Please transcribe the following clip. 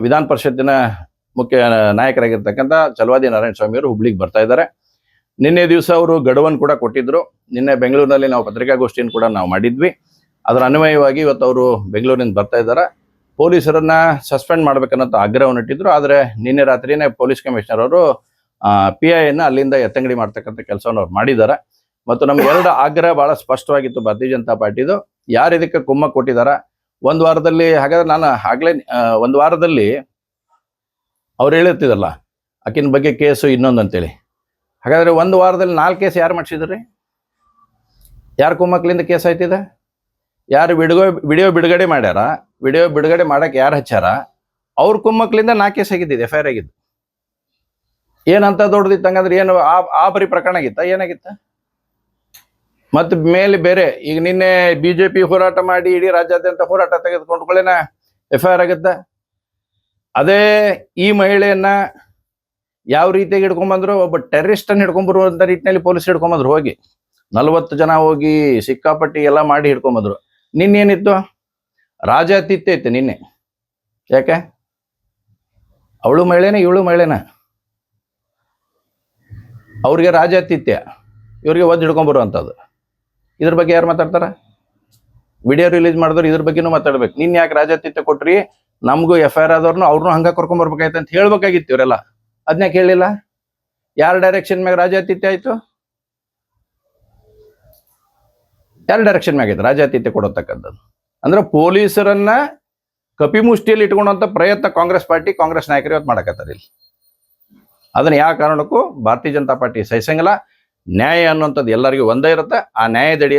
ವಿಧಾನ ಪರಿಷತ್ತಿನ ಮುಖ್ಯ ನಾಯಕರಾಗಿರ್ತಕ್ಕಂಥ ಚಲವಾದಿ ನಾರಾಯಣ ಸ್ವಾಮಿ ಅವರು ಹುಬ್ಳಿಗೆ ಬರ್ತಾ ಇದ್ದಾರೆ. ನಿನ್ನೆ ದಿವಸ ಅವರು ಗಡುವನ್ನು ಕೂಡ ಕೊಟ್ಟಿದ್ರು. ನಿನ್ನೆ ಬೆಂಗಳೂರಿನಲ್ಲಿ ನಾವು ಪತ್ರಿಕಾಗೋಷ್ಠಿಯನ್ನು ಕೂಡ ನಾವು ಮಾಡಿದ್ವಿ. ಅದರ ಅನ್ವಯವಾಗಿ ಇವತ್ತು ಅವರು ಬೆಂಗಳೂರಿನಿಂದ ಬರ್ತಾ ಇದ್ದಾರೆ. ಪೊಲೀಸರನ್ನ ಸಸ್ಪೆಂಡ್ ಮಾಡ್ಬೇಕನ್ನೋ ಆಗ್ರಹವನ್ನು ಇಟ್ಟಿದ್ರು. ಆದರೆ ನಿನ್ನೆ ರಾತ್ರಿನೇ ಪೊಲೀಸ್ ಕಮಿಷನರ್ ಅವರು PIನ ಅಲ್ಲಿಂದ ಎತ್ತಂಗಡಿ ಮಾಡ್ತಕ್ಕಂಥ ಕೆಲಸವನ್ನು ಅವ್ರು ಮಾಡಿದ್ದಾರೆ. ಮತ್ತು ನಮ್ಗೆ ಎರಡು ಆಗ್ರಹ ಬಹಳ ಸ್ಪಷ್ಟವಾಗಿತ್ತು ಭಾರತೀಯ ಜನತಾ ಪಾರ್ಟಿದು. ಯಾರು ಇದಕ್ಕೆ ಕುಮ್ಮ ಕೊಟ್ಟಿದಾರ ಒಂದು ವಾರದಲ್ಲಿ, ಹಾಗಾದ್ರೆ ನಾನು ಆಗ್ಲೇ ಒಂದು ವಾರದಲ್ಲಿ ಅವ್ರು ಹೇಳುತ್ತಿದ್ದಲ್ಲ ಆಕಿನ ಬಗ್ಗೆ ಕೇಸು ಇನ್ನೊಂದು ಅಂತೇಳಿ, ಹಾಗಾದ್ರೆ ಒಂದು ವಾರದಲ್ಲಿ 4 ಕೇಸ್ ಯಾರು ಮಾಡಿಸಿದ್ರಿ? ಯಾರು ಕುಮ್ಮಕ್ಲಿಂದ ಕೇಸ್ ಆಯ್ತಿದೆ? ಯಾರು ವಿಡಿಯೋ ಬಿಡುಗಡೆ ಮಾಡ್ಯಾರ? ವಿಡಿಯೋ ಬಿಡುಗಡೆ ಮಾಡಕ್ಕೆ ಯಾರು ಹಚ್ಚಾರ? ಅವ್ರ ಕುಮ್ಮಕ್ಲಿಂದ 4 ಕೇಸ್ ಆಗಿದ್ದಿದೆ, FIR ಆಗಿದ್ದು. ಏನಂತ ದೊಡ್ಡದಿತ್ತು ಹಂಗಂದ್ರೆ? ಏನು ಆ ಬರೀ ಪ್ರಕರಣ ಆಗಿತ್ತ? ಏನಾಗಿತ್ತ? ಮತ್ತು ಮೇಲೆ ಬೇರೆ ಈಗ ನಿನ್ನೆ BJP ಹೋರಾಟ ಮಾಡಿ ಇಡೀ ರಾಜ್ಯಾದ್ಯಂತ ಹೋರಾಟ ತೆಗೆದುಕೊಂಡ್ಕೊಳ್ಳೇನ FIR ಆಗುತ್ತೆ. ಅದೇ ಈ ಮಹಿಳೆಯನ್ನ ಯಾವ ರೀತಿಯಾಗಿ ಹಿಡ್ಕೊಂಡ್ಬಂದ್ರು? ಒಬ್ಬ ಟೆರರಿಸ್ಟನ್ನು ಹಿಡ್ಕೊಂಡ್ಬರುವಂಥ ರೀತಿಯಲ್ಲಿ ಪೊಲೀಸ್ ಹಿಡ್ಕೊಂಬಂದ್ರು. ಹೋಗಿ 40 ಜನ ಹೋಗಿ ಸಿಕ್ಕಾಪಟ್ಟಿ ಎಲ್ಲ ಮಾಡಿ ಹಿಡ್ಕೊಂಬಂದ್ರು. ನಿನ್ನೇನಿತ್ತು? ರಾಜಾತಿಥ್ಯ ಇತ್ತು ನಿನ್ನೆ. ಯಾಕೆ? ಅವಳು ಮಹಿಳೆನ ಇವಳು ಮಹಿಳೆನ? ಅವ್ರಿಗೆ ರಾಜಾತಿಥ್ಯ, ಇವ್ರಿಗೆ ಒದ್ದು ಹಿಡ್ಕೊಂಬರುವಂಥದ್ದು. ಇದ್ರ ಬಗ್ಗೆ ಯಾರು ಮಾತಾಡ್ತಾರ? ವಿಡಿಯೋ ರಿಲೀಸ್ ಮಾಡಿದ್ರು ಇದ್ರ ಬಗ್ಗೆನೂ ಮಾತಾಡ್ಬೇಕು. ನಿನ್ನ ಯಾಕೆ ರಾಜಾತಿಥ್ಯ ಕೊಟ್ರಿ? ನಮಗೂ FIR ಆದವ್ರನ್ನು ಅವ್ರನ್ನೂ ಹಂಗೆ ಕರ್ಕೊಂಬರ್ಬೇಕಾಯ್ತು ಅಂತ ಹೇಳ್ಬೇಕಾಗಿತ್ತು ಇವರೆಲ್ಲ. ಅದನ್ನ ಕೇಳಲಿಲ್ಲ. ಯಾರ ಡೈರೆಕ್ಷನ್ ಮ್ಯಾಗ ರಾಜಾತಿಥ್ಯ ಆಯ್ತು? ಯಾರ ಡೈರೆಕ್ಷನ್ ಮ್ಯಾಗ ಆಯ್ತು ರಾಜಾತಿಥ್ಯ ಕೊಡತಕ್ಕಂಥದ್ದು? ಅಂದ್ರೆ ಪೊಲೀಸರನ್ನ ಕಪಿಮುಷ್ಟಿಯಲ್ಲಿ ಇಟ್ಕೊಳ್ಳುವಂಥ ಪ್ರಯತ್ನ ಕಾಂಗ್ರೆಸ್ ಪಾರ್ಟಿ, ಕಾಂಗ್ರೆಸ್ ನಾಯಕರು ಇವತ್ತು ಮಾಡಕತ್ತಾರೆ ಇಲ್ಲಿ. ಅದನ್ನ ಯಾವ ಕಾರಣಕ್ಕೂ ಭಾರತೀಯ ಜನತಾ ಪಾರ್ಟಿ ಸಹಿಸಂಗಿಲ್ಲ. ನ್ಯಾಯ ಅನ್ನುವಂಥದ್ದು ಎಲ್ಲರಿಗೂ ಒಂದೇ ಇರುತ್ತೆ. ಆ ನ್ಯಾಯದಡಿ